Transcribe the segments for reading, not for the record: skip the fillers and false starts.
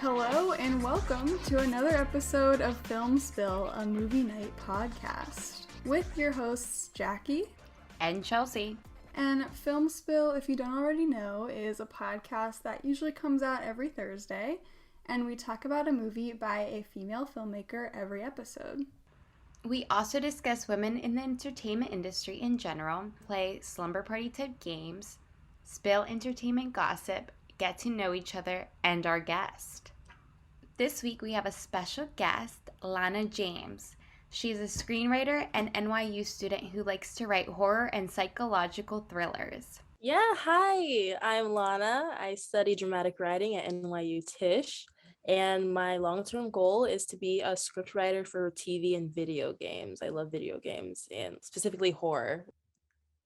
Hello and welcome to another episode of Film Spill, a movie night podcast, with your hosts Jackie and Chelsea. And Film Spill, if you don't already know, is a podcast that usually comes out every Thursday, and we talk about a movie by a female filmmaker every episode. We also discuss women in the entertainment industry in general, play slumber party type games, spill entertainment gossip, get to know each other, and our guest. This week we have a special guest, Lana James. She's a screenwriter and NYU student who likes to write horror and psychological thrillers. Yeah, hi, I'm Lana. I study dramatic writing at NYU Tisch, and my long-term goal is to be a scriptwriter for TV and video games. I love video games, and specifically horror.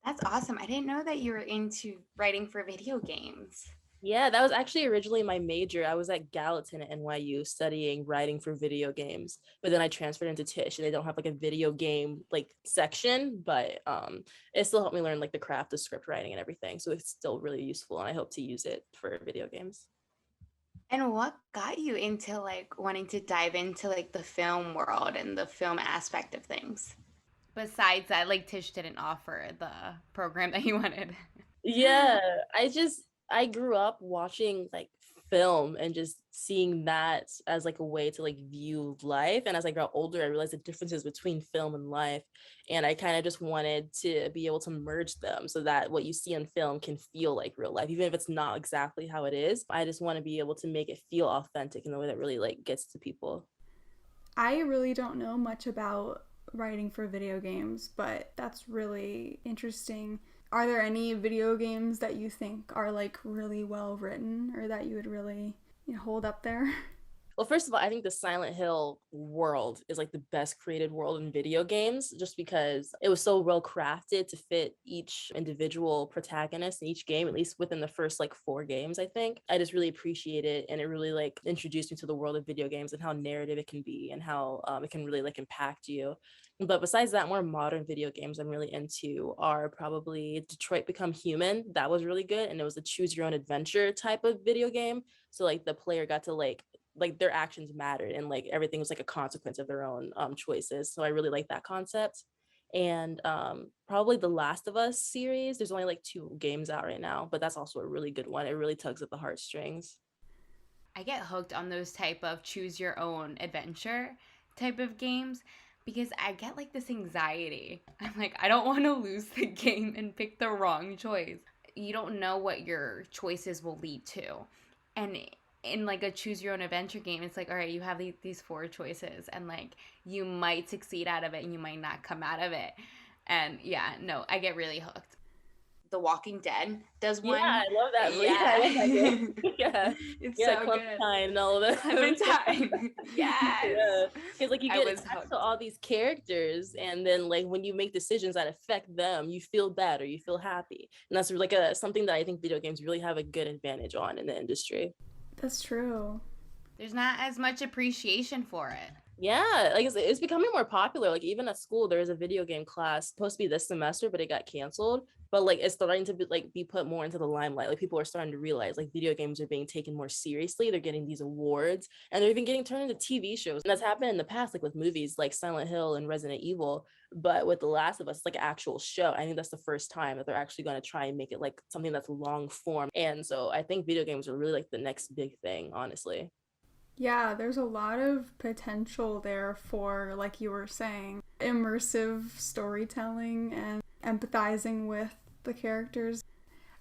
That's awesome. I didn't know that you were into writing for video games. Yeah, that was actually originally my major. I was at Gallatin at NYU studying writing for video games, but then I transferred into Tisch, and they don't have like a video game like section, but it still helped me learn like the craft of script writing and everything. So it's still really useful, and I hope to use it for video games. And what got you into like wanting to dive into like the film world and the film aspect of things? Besides that, like Tisch didn't offer the program that you wanted. Yeah, I grew up watching like film and just seeing that as like a way to like view life. And as I got older, I realized the differences between film and life. And I kind of just wanted to be able to merge them so that what you see on film can feel like real life, even if it's not exactly how it is. I just want to be able to make it feel authentic in a way that really like gets to people. I really don't know much about writing for video games, but that's really interesting. Are there any video games that you think are like really well written or that you would really hold up there? Well, first of all, I think the Silent Hill world is like the best created world in video games, just because it was so well crafted to fit each individual protagonist in each game, at least within the first like 4 games, I think. I just really appreciate it, and it really like introduced me to the world of video games and how narrative it can be and how it can really like impact you. But besides that, more modern video games I'm really into are probably Detroit Become Human. That was really good, and it was a choose your own adventure type of video game. So like the player got to like their actions mattered, and like everything was like a consequence of their own choices. So I really like that concept. And probably the Last of Us series. There's only like 2 games out right now, but that's also a really good one. It really tugs at the heartstrings. I get hooked on those type of choose your own adventure type of games because I get like this anxiety. I'm like, I don't want to lose the game and pick the wrong choice. You don't know what your choices will lead to. And in like a choose your own adventure game, it's like, all right, you have these 4 choices, and like you might succeed out of it and you might not come out of it. And yeah, no, I get really hooked. The Walking Dead does one. Yeah, I love that. Yeah, I love that game. Yeah, it's yeah, so Clementine good. and all of that. Clementine. Yes. Yeah, because like you I get was attached hooked. to all these characters, and then like when you make decisions that affect them, you feel bad or you feel happy, and that's like something that I think video games really have a good advantage on in the industry. That's true. There's not as much appreciation for it. Yeah, like it's becoming more popular. Like even at school, there is a video game class supposed to be this semester, but it got canceled. But like it's starting to be put more into the limelight. Like people are starting to realize like video games are being taken more seriously. They're getting these awards, and they're even getting turned into TV shows. And that's happened in the past, like with movies like Silent Hill and Resident Evil. But with The Last of Us, it's like an actual show. I think that's the first time that they're actually going to try and make it like something that's long form. And so I think video games are really like the next big thing, honestly. Yeah, there's a lot of potential there for, like you were saying, immersive storytelling and empathizing with the characters.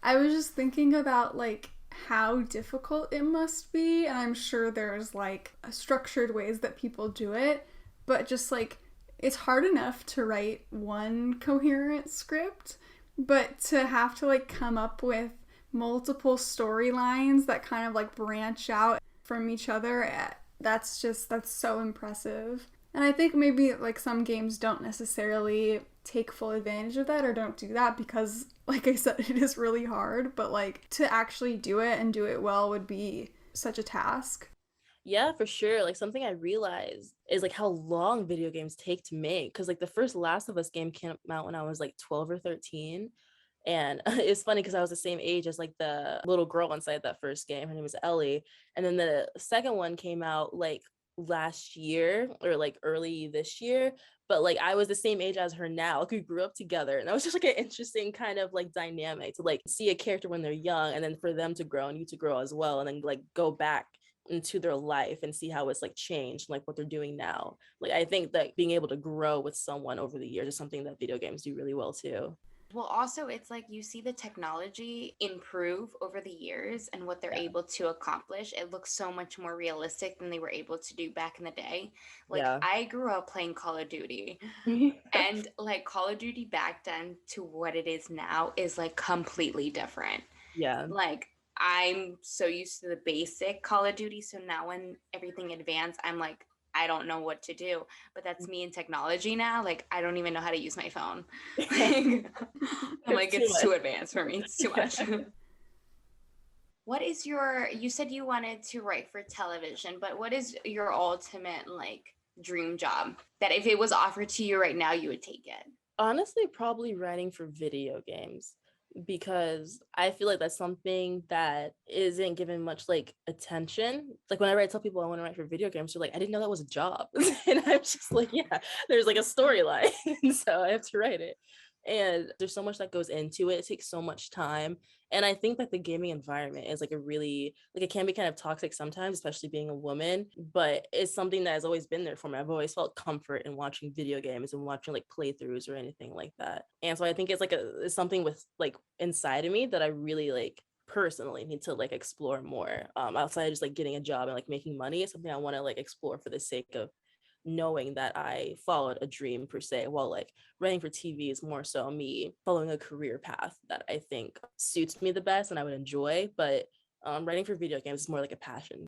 I was just thinking about, like, how difficult it must be, and I'm sure there's, like, structured ways that people do it, but just, like, it's hard enough to write one coherent script, but to have to, like, come up with multiple storylines that kind of, like, branch out from each other, that's so impressive. And I think maybe like some games don't necessarily take full advantage of that or don't do that because, like I said, it is really hard, but like to actually do it and do it well would be such a task. Yeah, for sure. Like something I realized is like how long video games take to make. Because like the first Last of Us game came out when I was like 12 or 13. And it's funny because I was the same age as like the little girl inside that first game. Her name was Ellie. And then the second one came out like last year or like early this year. But like I was the same age as her now. Like we grew up together. And that was just like an interesting kind of like dynamic to like see a character when they're young and then for them to grow and you to grow as well. And then like go back into their life and see how it's like changed, like what they're doing now. Like I think that being able to grow with someone over the years is something that video games do really well too. Well, also, it's like you see the technology improve over the years and what they're Yeah. able to accomplish. It looks so much more realistic than they were able to do back in the day. Like, Yeah. I grew up playing Call of Duty, and like Call of Duty back then to what it is now is like completely different. Yeah. Like, I'm so used to the basic Call of Duty. So now when everything advanced, I'm like, I don't know what to do. But that's me in technology now. Like, I don't even know how to use my phone. Like, I'm like, it's too advanced for me. It's too much. What is you said you wanted to write for television, but what is your ultimate like dream job that if it was offered to you right now, you would take it? Honestly, probably writing for video games because I feel like that's something that isn't given much like attention. Like whenever I tell people I want to write for video games, they're like, I didn't know that was a job. And I'm just like, yeah, there's like a storyline. And so I have to write it. And there's so much that goes into it. It takes so much time. And I think that the gaming environment is like a really, like it can be kind of toxic sometimes, especially being a woman, but it's something that has always been there for me. I've always felt comfort in watching video games and watching like playthroughs or anything like that. And so I think it's like it's something with like inside of me that I really like personally need to like explore more outside of just like getting a job and like making money. It's something I want to like explore for the sake of knowing that I followed a dream per se, while like writing for TV is more so me following a career path that I think suits me the best and I would enjoy. But writing for video games is more like a passion.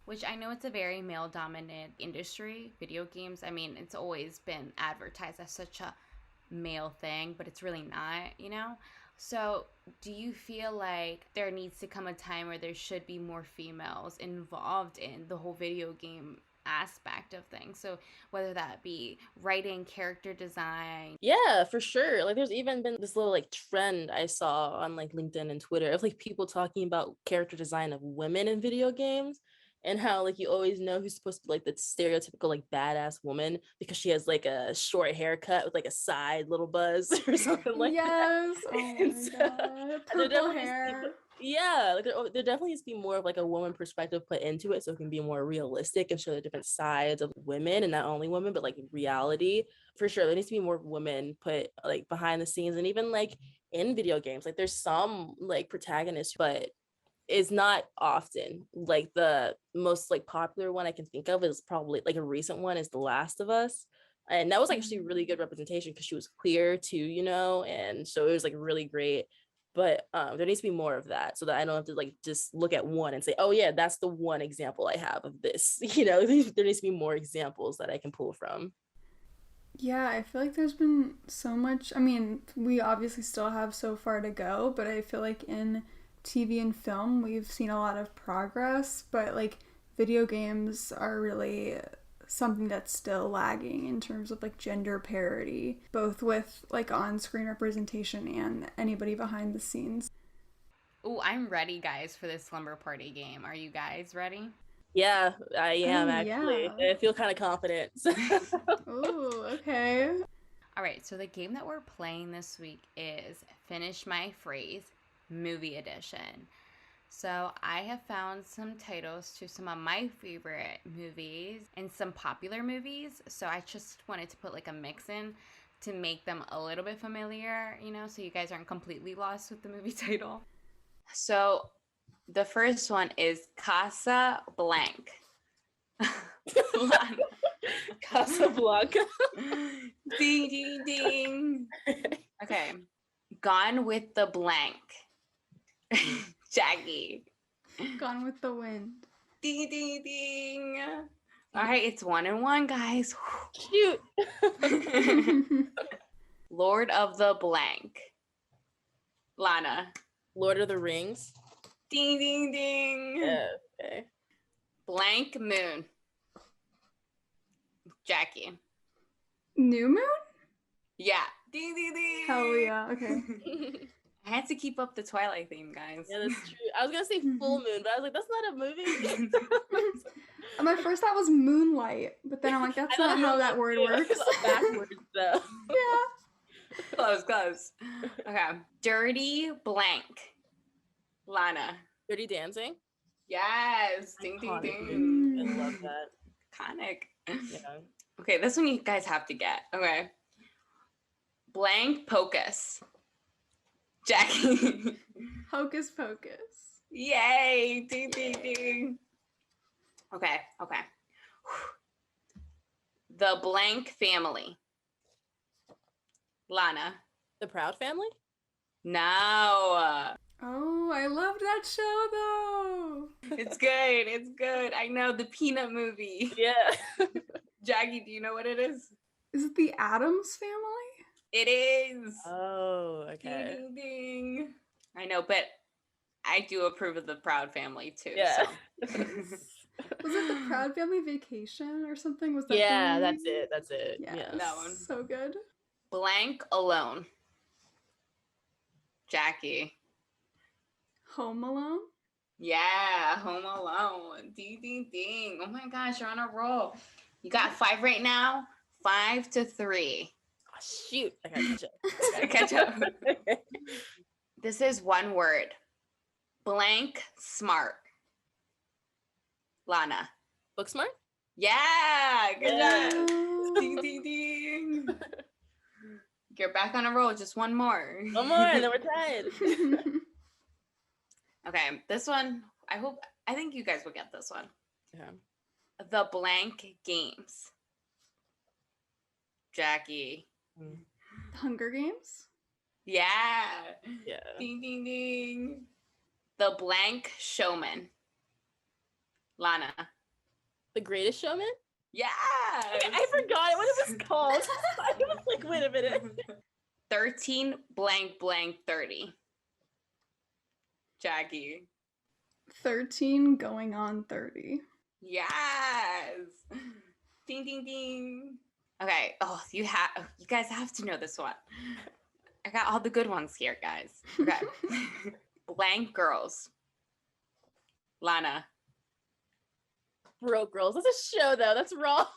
Which I know it's a very male dominant industry, video games. I mean, it's always been advertised as such a male thing, but it's really not, you know? So, do you feel like there needs to come a time where there should be more females involved in the whole video game aspect of things? So, whether that be writing, character design. Yeah, for sure. Like there's even been this little like trend I saw on like LinkedIn and Twitter of like people talking about character design of women in video games and how like you always know who's supposed to be like the stereotypical like badass woman because she has like a short haircut with like a side little buzz or something like that. Yes. Oh And my so god. there Purple definitely needs to be, hair. yeah, like there definitely needs to be more of like a woman perspective put into it so it can be more realistic and show the different sides of women and not only women but like reality. For sure there needs to be more women put like behind the scenes and even like in video games. Like there's some like protagonists, but is not often. Like the most like popular one I can think of is probably like a recent one is The Last of Us. And that was actually really good representation because she was queer too, you know, and so it was like really great. But there needs to be more of that so that I don't have to like just look at one and say, oh yeah, that's the one example I have of this. You know, there needs to be more examples that I can pull from. Yeah, I feel like there's been so much. I mean, we obviously still have so far to go, but I feel like in TV and film, we've seen a lot of progress, but like video games are really something that's still lagging in terms of like gender parity, both with like on-screen representation and anybody behind the scenes. Ooh, I'm ready, guys, for this slumber party game. Are you guys ready? Yeah, I am Oh, actually. yeah. I feel kind of confident. Ooh, okay. All right, so the game that we're playing this week is Finish My Phrase Movie Edition. So I have found some titles to some of my favorite movies and some popular movies. So I just wanted to put like a mix in to make them a little bit familiar, you know, so you guys aren't completely lost with the movie title. So the first one is Casa Blank. Casablanca. Ding, ding, ding. Okay. Gone with the Blank. Jackie. Gone with the Wind. Ding, ding, ding. All right, it's 1-1, guys. Shoot. Lord of the Blank. Lana. Lord of the Rings. Ding, ding, ding. Yeah, okay. Blank moon. Jackie. New Moon? Yeah. Ding, ding, ding. Hell yeah. Okay. I had to keep up the Twilight theme, guys. Yeah, that's true. I was gonna say full moon, but I was like, that's not a movie. My first thought was moonlight, but then I'm like, that's not how that word works. Backwards though. Yeah. Close. Okay. Dirty blank. Lana. Dirty Dancing. Yes. Ding, ding, Iconic ding. movie. I love that. Iconic. Yeah. Okay, this one you guys have to get. Okay. Blank pocus. Jackie. Hocus Pocus. Yay. Ding, ding, ding. Okay. The blank family. Lana. The Proud Family? No. Oh, I loved that show though. It's good. I know, the Peanut movie. Yeah. Jackie, do you know what it is? Is it the Addams Family? It is. Oh, okay. Ding, ding, ding. I know, but I do approve of the Proud Family too. Yeah. So. Was it the Proud Family Vacation or something? Was that Yeah, the that's it. Yeah, Yeah. That one. So good. Blank alone. Jackie. Home Alone? Yeah, Home Alone. Ding, ding, ding. Oh my gosh, you're on a roll. You got 5 right now. 5-3. Oh, shoot. I gotta Catch up. This is one word. Blank smart. Lana. Booksmart? Yeah, good Yeah. job. Ding, ding, ding. You're back on a roll. Just one more. One more, and then we're tied. Okay, this one. I think you guys will get this one. Yeah. The blank games. Jackie. Hunger Games? Yeah. Yeah. Ding, ding, ding. The blank showman. Lana. The Greatest Showman? Yeah. I forgot what it was called. I was like, wait a minute. 13 blank blank 30. Jackie. 13 going on 30. Yes. Ding, ding, ding. Okay. Oh, you guys have to know this one. I got all the good ones here, guys. Okay. Blank girls. Lana. Broke Girls. That's a show, though. That's wrong.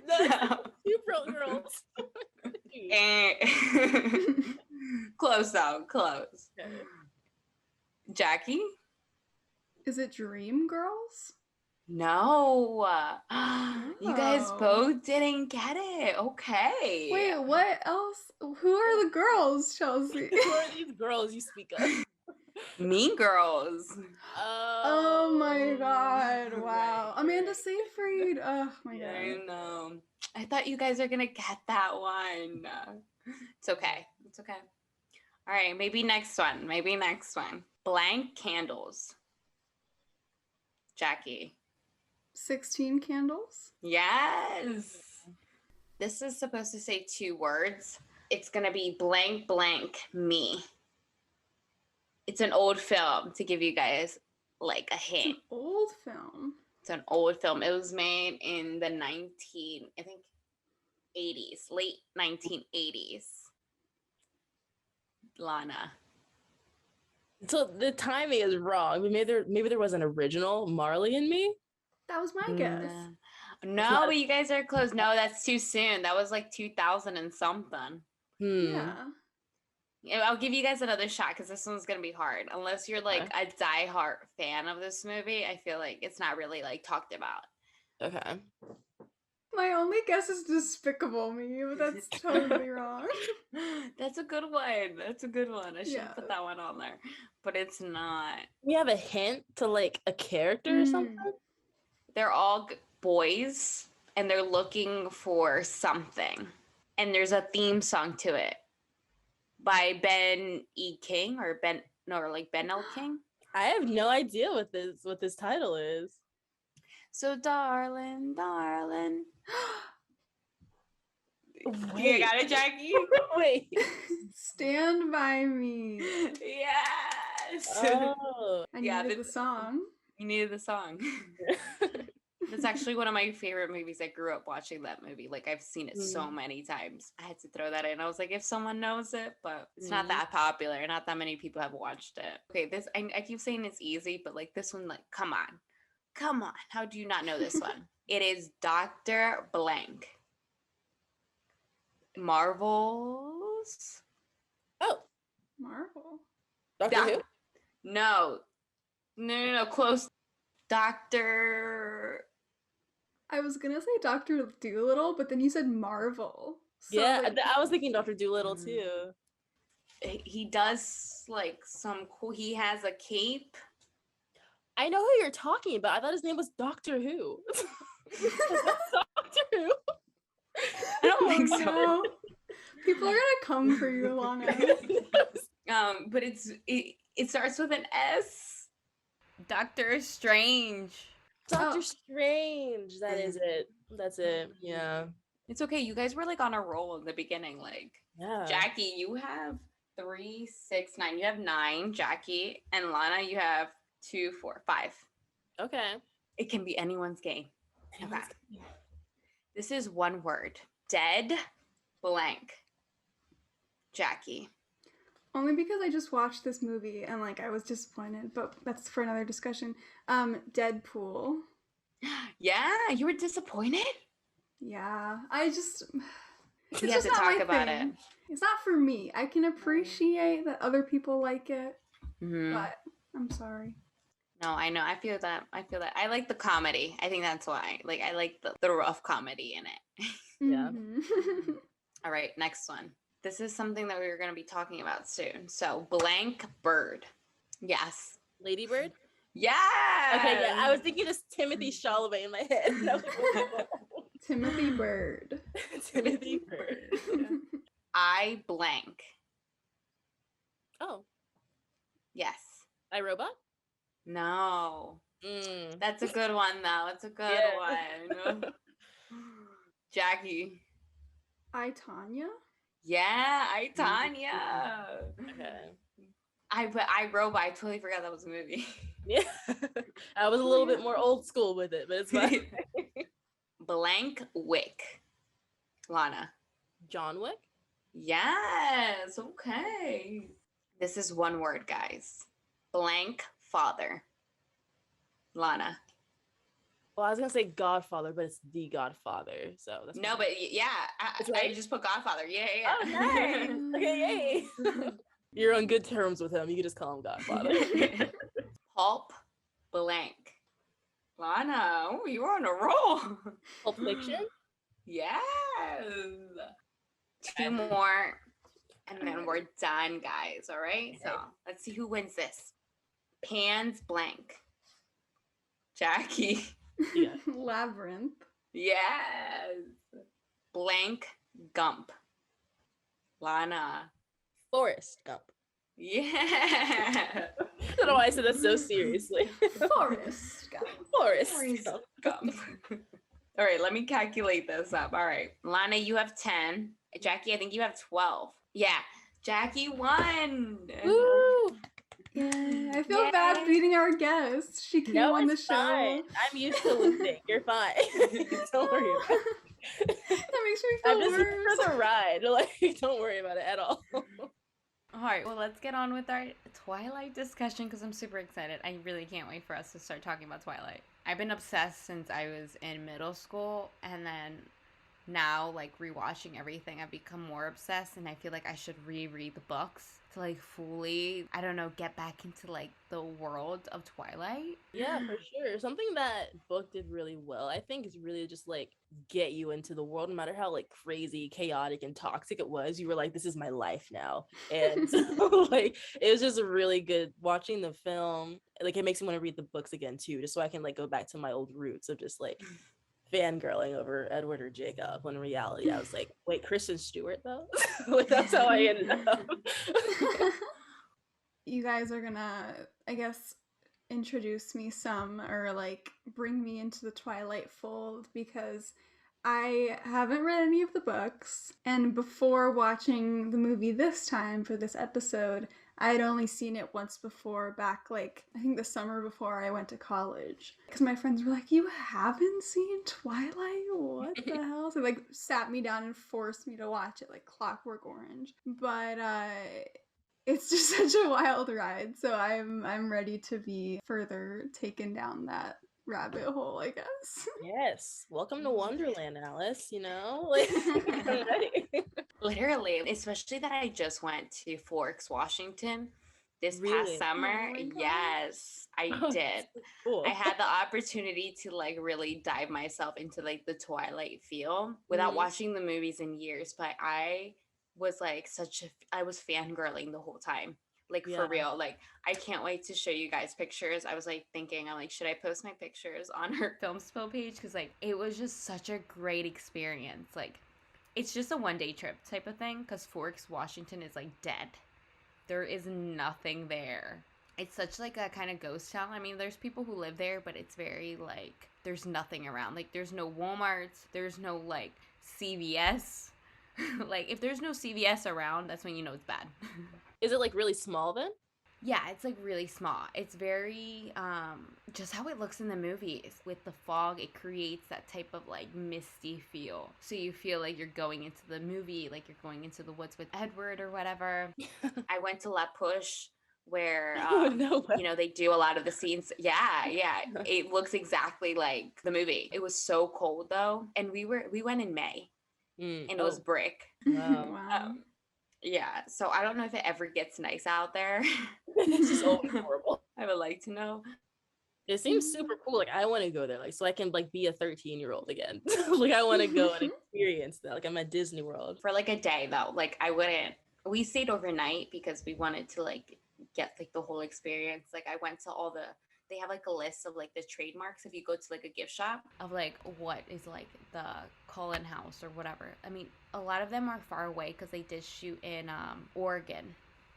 No. You Broke Girls. Close though. Close. Okay. Jackie? Is it Dream Girls? No. You guys Oh. both didn't get it. Okay. Wait, what else? Who are the girls, Chelsea? Who are these girls you speak of? Mean Girls. Oh my god, wow. Right, Amanda right. Seyfried. Oh my Yeah, god. I know. I thought you guys are gonna get that one. It's okay. It's okay. All right, maybe next one. Blank candles. Jackie. 16 Candles? Yes. This is supposed to say 2 words. It's gonna be blank blank me. It's an old film to give you guys like a It's hint. an old film. It's an old film. It was made in the 80s, late 1980s. Lana. So the timing is wrong. But maybe there was an original Marley and Me. That was my guess. No, but you guys are close. No, that's too soon. That was like 2000 and something. Yeah. I'll give you guys another shot because this one's gonna be hard. Unless you're like a diehard fan of this movie, I feel like it's not really like talked about. Okay. My only guess is Despicable Me, but that's totally wrong. That's a good one. I should Yeah. put that one on there, but it's not. We have a hint to like a character or something. They're all boys and they're looking for something, and there's a theme song to it by Ben E. King or Ben L. King. I have no idea what this title is. So darling. Wait. You got it, Jackie? Wait. Stand By Me. Yes. Oh. I Yeah, needed but- the song. You needed the song. That's actually one of my favorite movies. I grew up watching that movie. Like, I've seen it so many times. I had to throw that in. I was like, if someone knows it, but it's not that popular. Not that many people have watched it. Okay, this I keep saying it's easy, but like this one, like, come on. Come on. How do you not know this one? It is Dr. Blank. Marvel's? Oh, Marvel. Doctor Who? No. No. Close. Dr. I was gonna say Dr. Dolittle, but then you said Marvel. So, Yeah, like, I was thinking Dr. Dolittle too. He does like some cool. He has a cape. I know who you're talking about. I thought his name was Doctor Who. Doctor Who. I don't think so. No. People are gonna come for you, Lana. But it starts with an S. Doctor Strange. Doctor Strange. That is it. That's it. Yeah. It's okay. You guys were like on a roll in the beginning. Like, Yeah. Jackie, you have 3, 6, 9. You have 9. Jackie and Lana, you have 2, 4, 5. Okay. It can be anyone's game. Okay. This is one word. Dead blank. Jackie. Only because I just watched this movie and like I was disappointed, but that's for another discussion. Deadpool. Yeah, you were disappointed? Yeah. I just We have to talk about it. It's not for me. I can appreciate that other people like it, but I'm sorry. No, I know. I feel that. I like the comedy. I think that's why. Like, I like the rough comedy in it. Yeah. All right, next one. This is something that we were going to be talking about soon. So, blank bird. Yes. Ladybird? Yeah. Okay, yeah. I was thinking of Timothy Chalamet in my head. Timothy Bird. Timothy Bird. Yeah. I blank. Oh. Yes. iRobot? No. Mm. That's a good one, though. It's a good one. Jackie. I, Tanya? Yeah, I, Tanya. Okay. I Robot. I totally forgot that was a movie. Yeah. I was a little bit more old school with it, but it's fine. Blank Wick. Lana. John Wick? Yes. Okay. This is one word, guys. Blank father. Lana. Well, I was gonna say Godfather, but it's The Godfather. So that's No, fine. but yeah, right. I just put Godfather. Yeah. Oh, nice. Okay, yay. You're on good terms with him. You can just call him Godfather. Pulp blank. Lana, oh, you're on a roll. Pulp Fiction? Yes. 2 more, and then we're done, guys. All right. So let's see who wins this. Pan's blank. Jackie. Yeah. Labyrinth. Yes. Blank Gump. Lana. Forrest Gump. Yeah. I don't know why I said that so seriously. Forrest Gump. Forrest Gump. Gump. All right, let me calculate this up. All right. Lana, you have 10. Jackie, I think you have 12. Yeah. Jackie won. Woo! Yeah, I feel bad beating our guest. She came on the show. Fine. I'm used to losing. You're fine. Don't worry about it. That makes me feel I'm just here worse. for the ride. Like, don't worry about it at all. All right, well, let's get on with our Twilight discussion because I'm super excited. I really can't wait for us to start talking about Twilight. I've been obsessed since I was in middle school, and then now, like, rewatching everything, I've become more obsessed, and I feel like I should reread the books to, like, fully, I don't know, get back into, like, the world of Twilight. Yeah, for sure. Something that book did really well, I think, is really just like get you into the world, no matter how like crazy, chaotic, and toxic it was. You were like, this is my life now. And so, like, it was just really good watching the film. Like, it makes me want to read the books again too, just so I can like go back to my old roots of just like fangirling over Edward or Jacob, when in reality I was like, wait, Kristen Stewart though? Like, that's how I ended up. You guys are gonna, I guess, introduce me some, or like bring me into the Twilight fold, because I haven't read any of the books, and before watching the movie this time for this episode, I had only seen it once before, back like I think the summer before I went to college. Because my friends were like, "You haven't seen Twilight? What the hell?" So like sat me down and forced me to watch it like Clockwork Orange. But it's just such a wild ride. So I'm ready to be further taken down that rabbit hole, I guess. Yes. Welcome to Wonderland, Alice, you know? Like, I'm ready. Literally, especially that I just went to Forks, Washington this past Really? summer. Oh my gosh. Yes, I Oh, did. that's so cool. I had the opportunity to like really dive myself into like the Twilight feel without watching the movies in years, but I was like I was fangirling the whole time. Like for Yeah. real. Like I can't wait to show you guys pictures. I was like thinking, I'm like, should I post my pictures on her film spill page? Because like it was just such a great experience. Like it's just a 1-day trip type of thing because Forks, Washington is like dead. There is nothing there. It's such like a kind of ghost town. I mean, there's people who live there, but it's very like there's nothing around. Like there's no Walmarts, there's no like CVS. Like if there's no CVS around, that's when you know it's bad. Is it like really small then? Yeah, it's like really small. It's very just how it looks in the movies with the fog. It creates that type of like misty feel. So you feel like you're going into the movie, like you're going into the woods with Edward or whatever. I went to La Push where No way. you know, they do a lot of the scenes. Yeah, it looks exactly like the movie. It was so cold though, and we went in May, and it was brick. Wow. Wow. Yeah, so I don't know if it ever gets nice out there. It's just always horrible. I would like to know. It seems super cool. Like I want to go there, like so I can like be a 13-year-old again. Like I want to go and experience that. Like I'm at Disney World. For like a day though, like I wouldn't. We stayed overnight because we wanted to like get like the whole experience. Like I went to all the. They have like a list of like the trademarks if you go to like a gift shop of like what is like the Cullen House or whatever. I mean, a lot of them are far away because they did shoot in Oregon.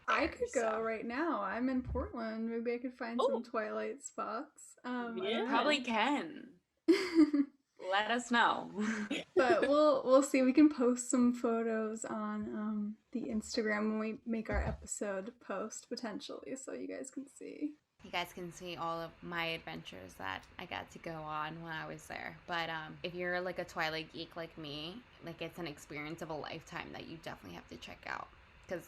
I could go right now. I'm in Portland. Maybe I could find some Twilight spots. Yeah. Probably can. Let us know. But we'll see. We can post some photos on the Instagram when we make our episode post potentially, so you guys can see. You guys can see all of my adventures that I got to go on when I was there. But if you're like a Twilight geek like me, like it's an experience of a lifetime that you definitely have to check out because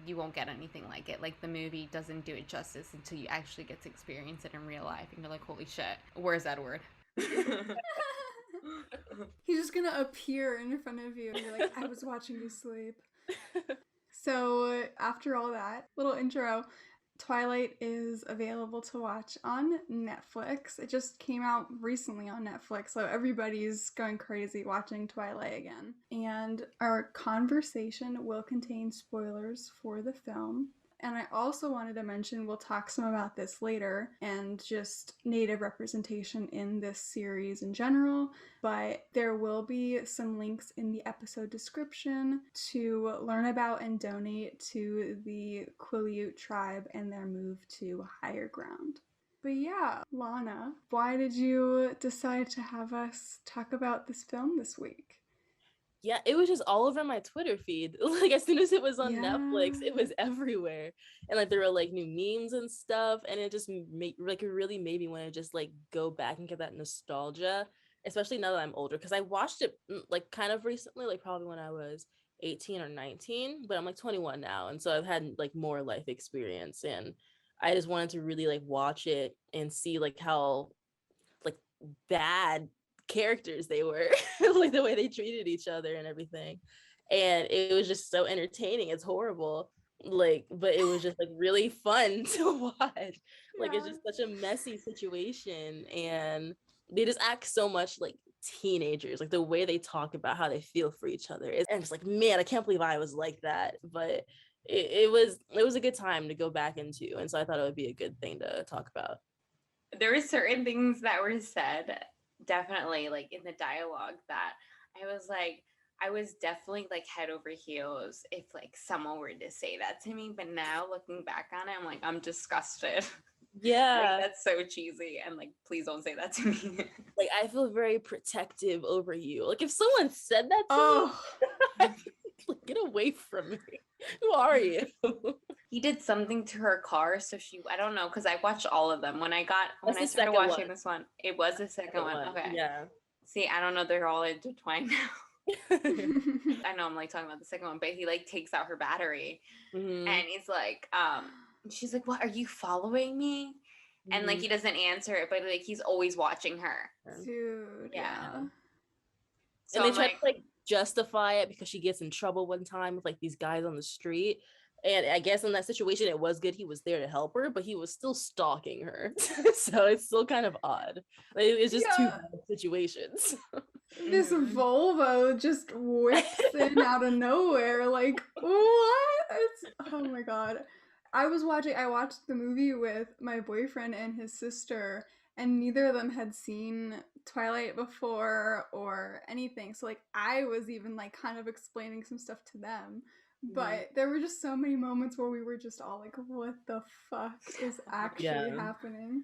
you won't get anything like it. Like the movie doesn't do it justice until you actually get to experience it in real life and you're like, holy shit, where's Edward? He's just gonna appear in front of you and you're like, I was watching you sleep. So after all that little intro, Twilight is available to watch on Netflix. It just came out recently on Netflix, so everybody's going crazy watching Twilight again. And our conversation will contain spoilers for the film. And I also wanted to mention, we'll talk some about this later, and just Native representation in this series in general, but there will be some links in the episode description to learn about and donate to the Quileute tribe and their move to higher ground. But yeah, Lana, why did you decide to have us talk about this film this week? Yeah, it was just all over my Twitter feed. Like as soon as it was on Netflix, it was everywhere. And like there were like new memes and stuff, and it just made like it really made me want to just like go back and get that nostalgia, especially now that I'm older, because I watched it like kind of recently, like probably when I was 18 or 19, but I'm like 21 now, and so I've had like more life experience, and I just wanted to really like watch it and see like how like bad characters they were, like the way they treated each other and everything, and it was just so entertaining. It's horrible, like, but it was just like really fun to watch. Like it's just such a messy situation, and they just act so much like teenagers, like the way they talk about how they feel for each other, and it's like, man, I can't believe I was like that. But it was a good time to go back into, and so I thought it would be a good thing to talk about. There were certain things that were said, definitely like in the dialogue, that I was definitely like head over heels if like someone were to say that to me. But now looking back on it, I'm like, I'm disgusted. Yeah. Like, that's so cheesy, and like please don't say that to me. Like I feel very protective over you. Like if someone said that to me, like, get away from me. Who are you? he did something to her car, so I don't know, because I watched all of them when I That's the started second watching one. this one. It was the second one. Okay. Yeah. See, I don't know, they're all intertwined now. I know I'm like talking about the second one, but he like takes out her battery, and he's like, she's like, "What, are you following me?" And like he doesn't answer it, but like he's always watching her. Dude, yeah. So And they I'm try like, to like justify it because she gets in trouble one time with like these guys on the street. And I guess in that situation, it was good he was there to help her, but he was still stalking her. So it's still kind of odd. Like, it's just two bad situations. This Volvo just whips in out of nowhere. Like, what? Oh my god. I watched the movie with my boyfriend and his sister, and neither of them had seen Twilight before or anything. So like I was even like kind of explaining some stuff to them. But there were just so many moments where we were just all like, what the fuck is actually happening?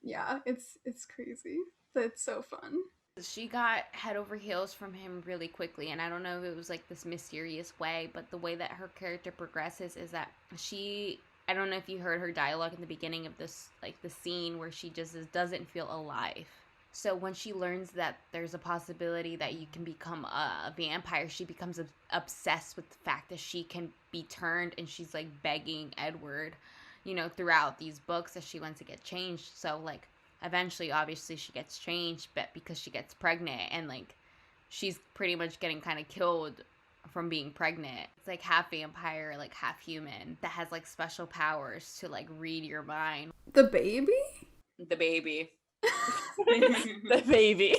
Yeah, it's crazy. But it's so fun. she got head over heels from him really quickly, and I don't know if it was like this mysterious way, but the way that her character progresses is that I don't know if you heard her dialogue in the beginning of this, like the scene where she just doesn't feel alive. So when she learns that there's a possibility that you can become a vampire, she becomes obsessed with the fact that she can be turned, and she's like begging Edward, throughout these books that she wants to get changed. So like eventually, obviously, she gets changed, but because she gets pregnant, and like she's pretty much getting kind of killed from being pregnant. It's like half vampire, like half human, that has like special powers to like read your mind. The baby? The baby. The baby.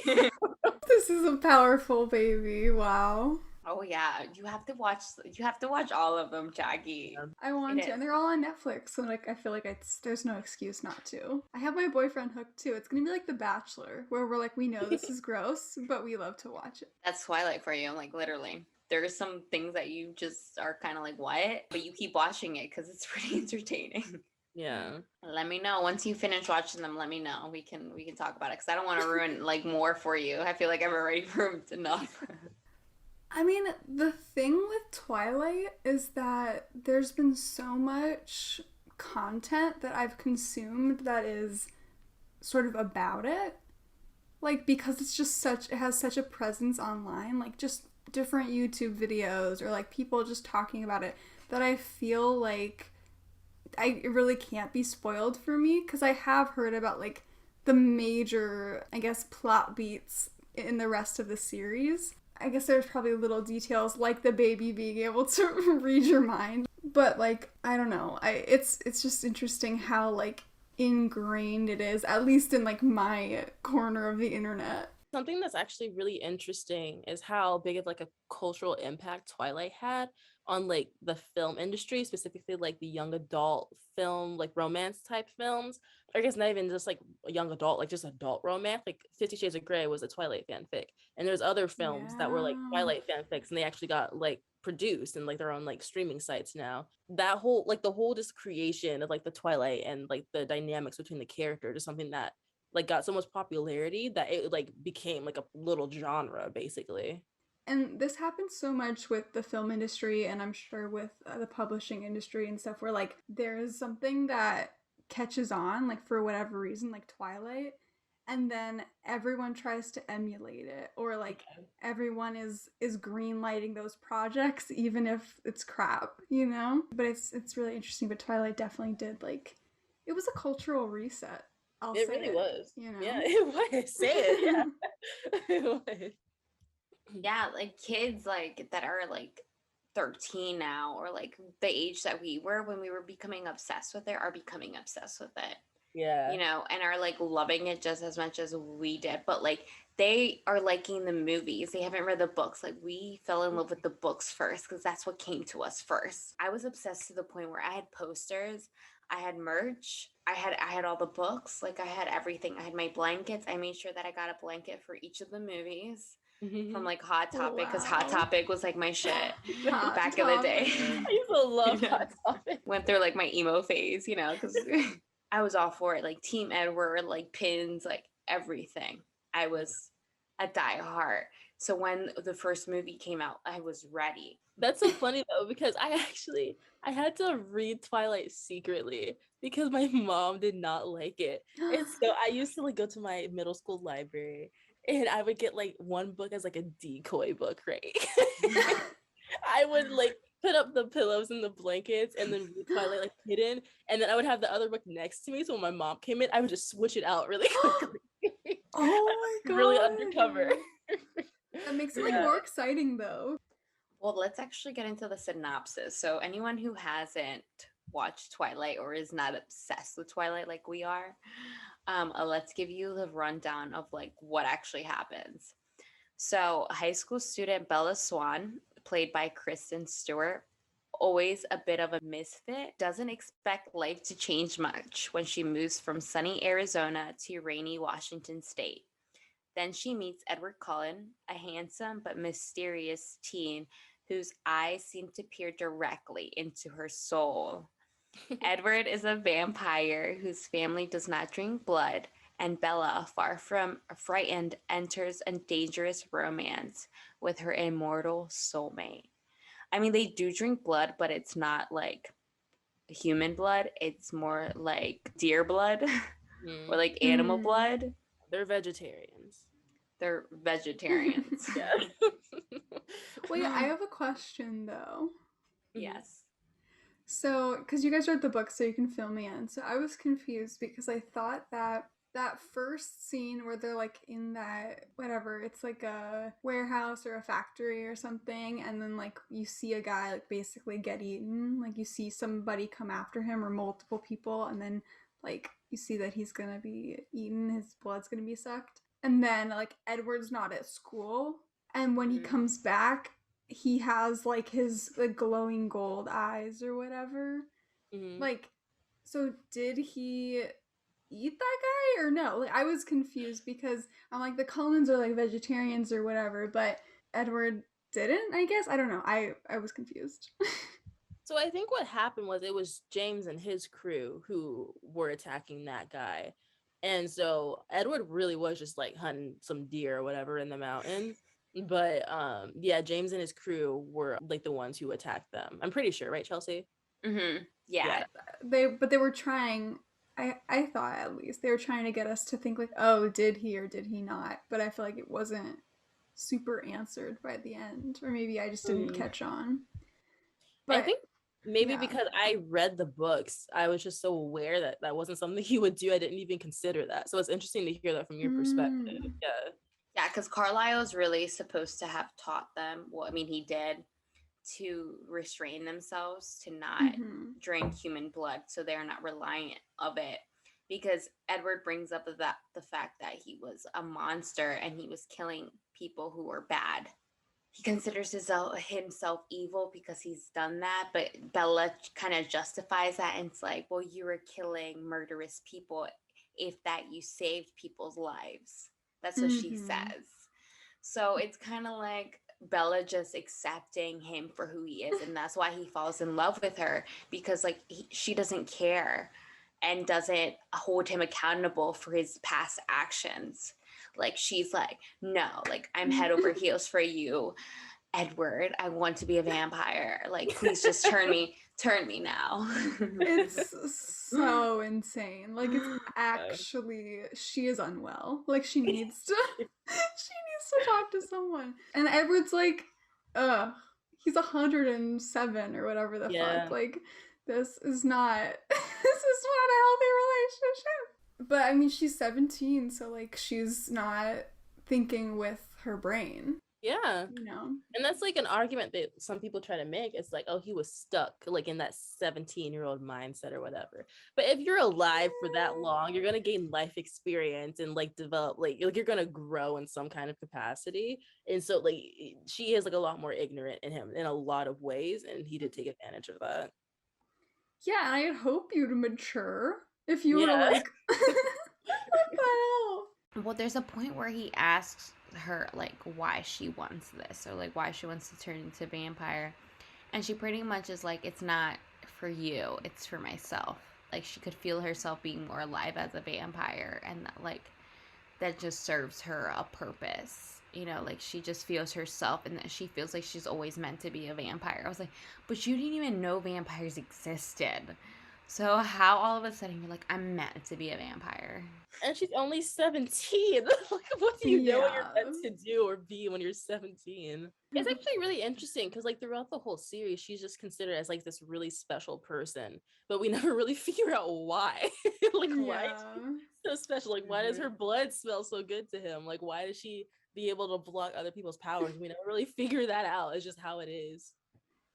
This is a powerful baby. Wow. Oh yeah, you have to watch all of them, Jackie. I want to, and they're all on Netflix, so like I feel like there's no excuse not to. I have my boyfriend hooked too. It's gonna be like The Bachelor, where we're like, we know this is gross, but we love to watch it. That's Twilight for you, like literally. There's some things that you just are kind of like, what? But you keep watching it because it's pretty entertaining. Yeah. Let me know once you finish watching them. Let me know. We can talk about it, because I don't want to ruin like more for you. I feel like I've already ruined enough. I mean, the thing with Twilight is that there's been so much content that I've consumed that is sort of about it. Like, because it has such a presence online, like just different YouTube videos or like people just talking about it, that I feel like it really can't be spoiled for me, because I have heard about like the major, I guess, plot beats in the rest of the series. I guess there's probably little details like the baby being able to read your mind, but like I don't know. It's just interesting how like ingrained it is, at least in like my corner of the internet. Something that's actually really interesting is how big of like a cultural impact Twilight had on like the film industry, specifically like the young adult film, like romance type films. I guess not even just like a young adult, like just adult romance. Like 50 Shades of Grey was a Twilight fanfic, and there's other films that were like Twilight fanfics, and they actually got like produced and like they're on like streaming sites now. That whole like the whole just creation of like the Twilight and like the dynamics between the characters is something that like got so much popularity that it like became like a little genre basically. And this happens so much with the film industry, and I'm sure with the publishing industry and stuff, where like there's something that catches on, like for whatever reason, like Twilight, and then everyone tries to emulate it, or like everyone is green lighting those projects even if it's crap, But it's really interesting. But Twilight definitely did, like, it was a cultural reset. It really was. Yeah, it was. Say it. Yeah. It was. Yeah, like kids like that are like 13 now, or like the age that we were when we were becoming obsessed with it, are becoming obsessed with it. Yeah. And are like loving it just as much as we did. But like they are liking the movies. They haven't read the books. Like we fell in love with the books first, because that's what came to us first. I was obsessed to the point where I had posters, I had merch, I had all the books, like I had everything. I had my blankets. I made sure that I got a blanket for each of the movies. From like Hot Topic, because Hot Topic was like my shit back in the day. I used to love Hot Topic. Went through like my emo phase, because I was all for it, like Team Edward, like pins, like everything. I was a diehard. So when the first movie came out, I was ready. That's so funny though, because I had to read Twilight secretly because my mom did not like it. And so I used to like go to my middle school library and I would get like one book as like a decoy book, right? I would like put up the pillows and the blankets and then read Twilight like hidden. And then I would have the other book next to me. So when my mom came in, I would just switch it out really quickly. Oh my Really god. undercover. That makes it like more exciting though. Well, let's actually get into the synopsis. So anyone who hasn't watched Twilight or is not obsessed with Twilight like we are, let's give you the rundown of like what actually happens. So high school student Bella Swan, played by Kristen Stewart, always a bit of a misfit, doesn't expect life to change much when she moves from sunny Arizona to rainy Washington state. Then she meets Edward Cullen, a handsome but mysterious teen whose eyes seem to peer directly into her soul. Edward is a vampire whose family does not drink blood, and Bella, far from frightened, enters a dangerous romance with her immortal soulmate. I mean, they do drink blood, but it's not like human blood. It's more like deer blood or like animal blood. They're vegetarians. They're vegetarians. Yeah. Wait, I have a question though. Yes. So, because you guys read the book, so you can fill me in. So I was confused because I thought that that first scene where they're like in that whatever, it's like a warehouse or a factory or something, and then like you see a guy like basically get eaten, like you see somebody come after him or multiple people, and then like you see that he's gonna be eaten, his blood's gonna be sucked, and then like Edward's not at school, and when he comes back, he has like his like glowing gold eyes or whatever. Like, so did he eat that guy or no? Like, I was confused because I'm like, the Cullens are like vegetarians or whatever, but Edward didn't, I guess. I don't know. I was confused. So I think what happened was it was James and his crew who were attacking that guy. And so Edward really was just like hunting some deer or whatever in the mountains. But yeah, James and his crew were like the ones who attacked them. I'm pretty sure, right, Chelsea? Yeah. They were trying, I thought at least, they were trying to get us to think like, oh, did he or did he not? But I feel like it wasn't super answered by the end. Or maybe I just didn't catch on. But I think maybe because I read the books, I was just so aware that that wasn't something he would do. I didn't even consider that. So it's interesting to hear that from your perspective. Yeah. Yeah, because Carlisle's really supposed to have taught them, well, I mean, he did, to restrain themselves to not drink human blood so they're not reliant of it. Because Edward brings up the fact that he was a monster and he was killing people who were bad. He considers himself evil because he's done that, but Bella kind of justifies that, and it's like, well, you were killing murderous people if that you saved people's lives. That's what she says. So it's kind of like Bella just accepting him for who he is, and that's why he falls in love with her, because like she doesn't care and doesn't hold him accountable for his past actions. Like she's like, no, like I'm head over heels for you, Edward. I want to be a vampire. Like please just turn me now. It's so insane. Like it's actually, she is unwell. Like she needs to talk to someone. And Edward's like, he's 107 or whatever the fuck. Like this is not a healthy relationship. But I mean, she's 17, so like she's not thinking with her brain. Yeah. You know? And that's like an argument that some people try to make. It's like, oh, he was stuck like in that 17-year-old mindset or whatever. But if you're alive for that long, you're gonna gain life experience and like develop like you're gonna grow in some kind of capacity. And so like she is like a lot more ignorant in him in a lot of ways, and he did take advantage of that. Yeah, and I hope you'd mature if you were like, what the hell? Well, there's a point where he asks her like why she wants this, or like why she wants to turn into vampire, and she pretty much is like, it's not for you, it's for myself. Like she could feel herself being more alive as a vampire, and that like that just serves her a purpose. You know, like she just feels herself and that she feels like she's always meant to be a vampire. I was like, but you didn't even know vampires existed. So how all of a sudden you're like, I'm meant to be a vampire? And she's only 17. Like, what do you know what you're Yeah. meant to do or be when you're 17? It's actually really interesting because, like, throughout the whole series, she's just considered as like this really special person, but we never really figure out why. Like, why is Yeah. she so special? Like, why does her blood smell so good to him? Like, why does she be able to block other people's powers? We never really figure that out. It's just how it is.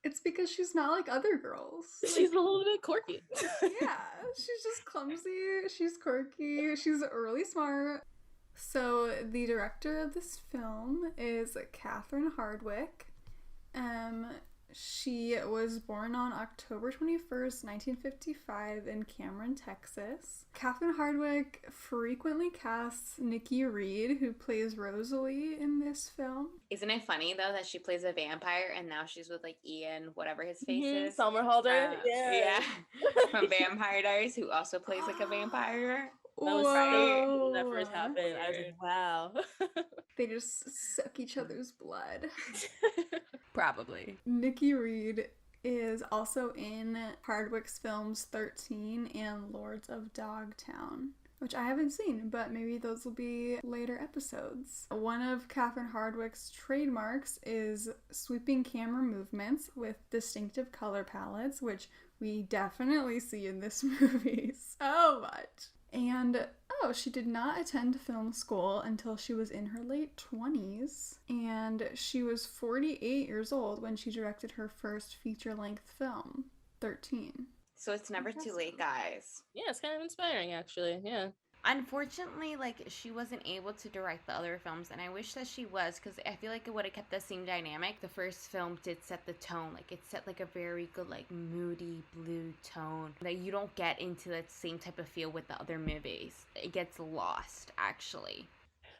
It's because she's not like other girls. She's a little bit quirky. Yeah, she's just clumsy, she's quirky, she's really smart. So the director of this film is Catherine Hardwicke. She was born on October 21st, 1955 in Cameron, Texas. Catherine Hardwicke frequently casts Nikki Reed, who plays Rosalie in this film. Isn't it funny though that she plays a vampire and now she's with like Ian, whatever his face is? Somerhalder. Yeah. From Vampire Diaries, who also plays like a vampire. That was Whoa. when that first happened. I was like, wow. They just suck each other's blood. Probably. Nikki Reed is also in Hardwicke's films 13 and Lords of Dogtown, which I haven't seen, but maybe those will be later episodes. One of Catherine Hardwicke's trademarks is sweeping camera movements with distinctive color palettes, which we definitely see in this movie so much. And she did not attend film school until she was in her late 20s, and she was 48 years old when she directed her first feature-length film, 13. So it's never too late, guys. Yeah, it's kind of inspiring, actually. Yeah. Unfortunately, like, she wasn't able to direct the other films, and I wish that she was, because I feel like it would have kept the same dynamic. The first film did set the tone. Like, it set, like, a very good, like, moody blue tone that you don't get into that same type of feel with the other movies. It gets lost, actually.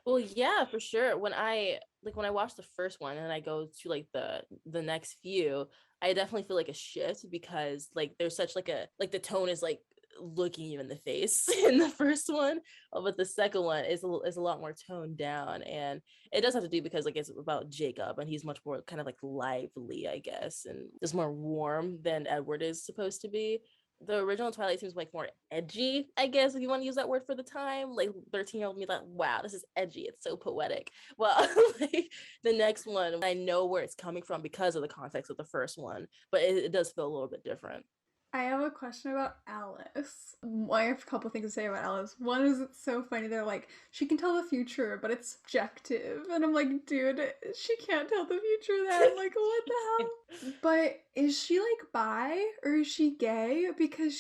Well, yeah, for sure. When I watch the first one and I go to, like, the next few, I definitely feel like a shift because, like, there's such, like, the tone is, like, looking you in the face in the first one, but the second one is a lot more toned down, and it does have to do because, like, it's about Jacob and he's much more kind of like lively, I guess, and just more warm than Edward is supposed to be. The original Twilight seems like more edgy, I guess, if you want to use that word for the time. Like, 13-year-old me like, wow, this is edgy, it's so poetic. Well, like, the next one, I know where it's coming from because of the context of the first one, but it does feel a little bit different. I have a question about Alice. I have a couple things to say about Alice. One is it's so funny. They're like, she can tell the future, but it's subjective. And I'm like, dude, she can't tell the future then. Like, what the hell? But is she like bi or is she gay? Because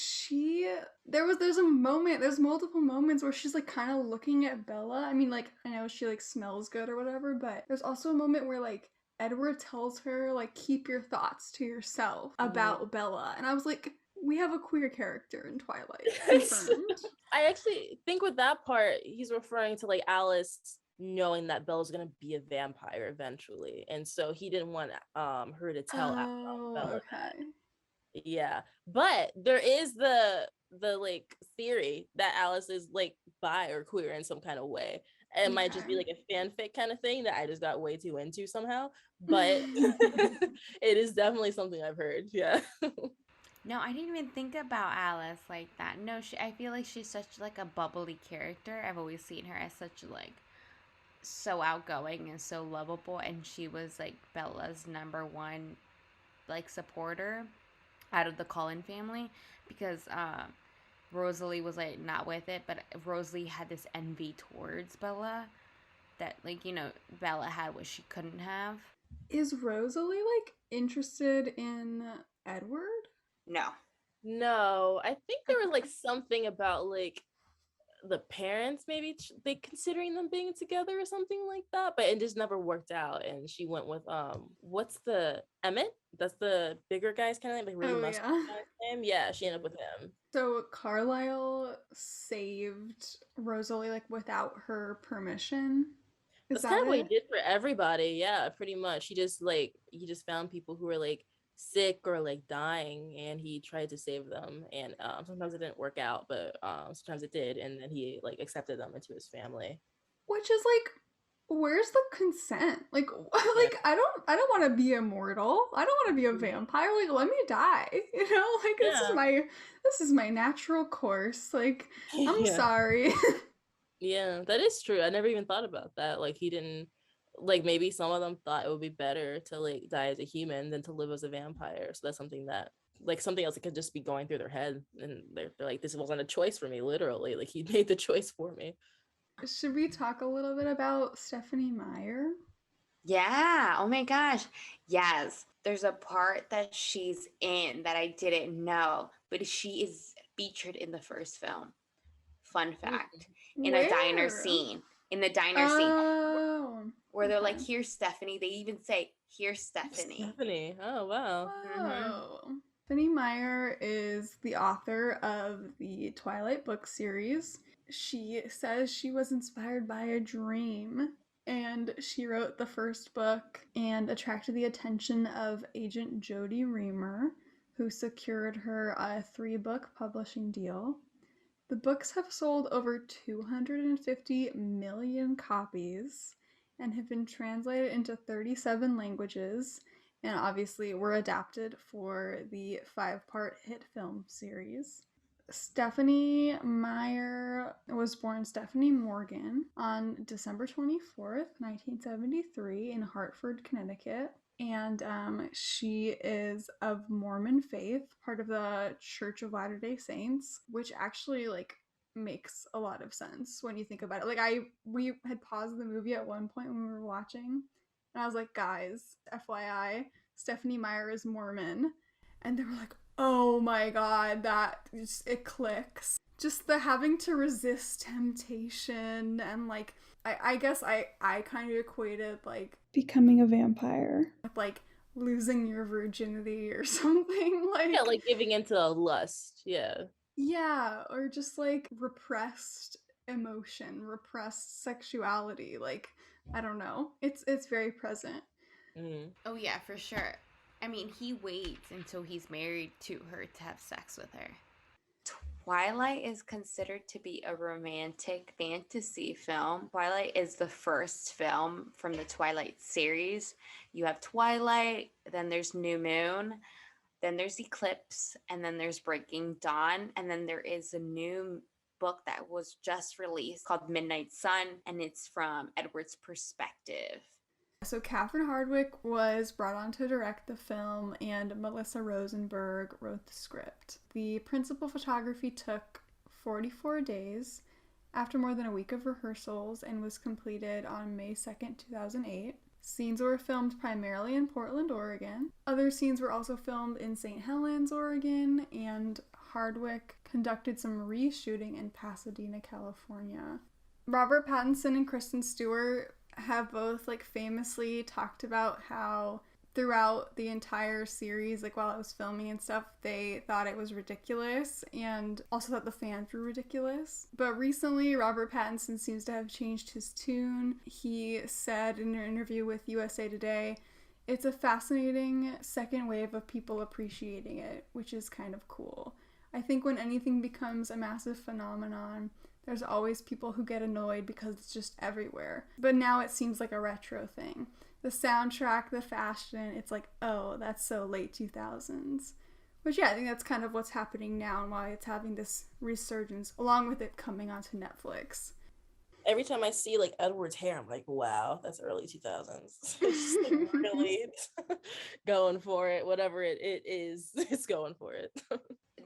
there's multiple moments where she's like kind of looking at Bella. I mean, like, I know she like smells good or whatever, but there's also a moment where like Edward tells her, like, keep your thoughts to yourself about Bella. And I was like, we have a queer character in Twilight. Confirmed. I actually think with that part, he's referring to, like, Alice knowing that Bella's gonna be a vampire eventually. And so he didn't want her to tell Bella. Okay. Yeah. But there is the like theory that Alice is like bi or queer in some kind of way. It might just be like a fanfic kind of thing that I just got way too into somehow, but it is definitely something I've heard. Yeah. No, I didn't even think about Alice like that. No, I feel like she's such like a bubbly character. I've always seen her as such like so outgoing and so lovable, and she was like Bella's number one like supporter out of the Cullen family, because Rosalie was like not with it, but Rosalie had this envy towards Bella that, like, you know, Bella had what she couldn't have. Is Rosalie like interested in Edward? No, I think there was like something about like the parents maybe they considering them being together or something like that, but it just never worked out, and she went with what's the Emmett, that's the bigger guy's kind of like really muscular guy's name. Yeah, she ended up with him. So Carlisle saved Rosalie like without her permission. That's kind of what he did for everybody. Yeah, pretty much. He just found people who were like sick or like dying, and he tried to save them, and sometimes it didn't work out, but sometimes it did, and then he like accepted them into his family. Which is like, where's the consent? Like, like I don't want to be immortal. I don't want to be a vampire. Like, let me die. You know, like this is my natural course. Like, I'm sorry. Yeah, that is true. I never even thought about that. Like he didn't like maybe some of them thought it would be better to like die as a human than to live as a vampire. So that's something that like something else that could just be going through their head and they're like, this wasn't a choice for me, literally. Like he made the choice for me. Should we talk a little bit about Stephenie Meyer? Yeah. Oh my gosh. Yes. There's a part that she's in that I didn't know, but she is featured in the first film. Fun fact. In a diner Where? scene. In the diner scene. Where they're like, here's Stephenie. They even say, here's Stephenie. Stephenie. Oh, wow. Whoa. Stephenie Meyer is the author of the Twilight book series. She says she was inspired by a dream, and she wrote the first book and attracted the attention of agent Jody Reamer, who secured her a 3-book publishing deal. The books have sold over 250 million copies and have been translated into 37 languages, and obviously were adapted for the 5-part hit film series. Stephenie Meyer was born Stephanie Morgan on December 24th, 1973 in Hartford, Connecticut. And she is of Mormon faith, part of the Church of Latter-day Saints, which actually like makes a lot of sense when you think about it. Like we had paused the movie at one point when we were watching, and I was like, guys, FYI, Stephenie Meyer is Mormon. And they were like, oh my god, that just, it clicks. Just the having to resist temptation and like I guess I kind of equated like becoming a vampire with like losing your virginity or something. Like, yeah, like giving into lust. Yeah, or just like repressed emotion, repressed sexuality. Like, I don't know. It's very present. Oh yeah, for sure. I mean, he waits until he's married to her to have sex with her. Twilight is considered to be a romantic fantasy film. Twilight is the first film from the Twilight series. You have Twilight, then there's New Moon, then there's Eclipse, and then there's Breaking Dawn, and then there is a new book that was just released called Midnight Sun, and it's from Edward's perspective. So Catherine Hardwicke was brought on to direct the film, and Melissa Rosenberg wrote the script. The principal photography took 44 days after more than a week of rehearsals and was completed on May 2nd, 2008. Scenes were filmed primarily in Portland, Oregon. Other scenes were also filmed in St. Helens, Oregon, and Hardwicke conducted some reshooting in Pasadena, California. Robert Pattinson and Kristen Stewart have both like famously talked about how throughout the entire series, like while it was filming and stuff, they thought it was ridiculous and also thought the fans were ridiculous. But recently, Robert Pattinson seems to have changed his tune. He said in an interview with USA Today, "It's a fascinating second wave of people appreciating it, which is kind of cool. I think when anything becomes a massive phenomenon, there's always people who get annoyed because it's just everywhere. But now it seems like a retro thing. The soundtrack, the fashion, it's like, oh, that's so late 2000s. Which, yeah, I think that's kind of what's happening now and why it's having this resurgence, along with it coming onto Netflix. Every time I see like Edward's hair, I'm like, wow, that's early 2000s. It's just like, really going for it. Whatever it is, it's going for it.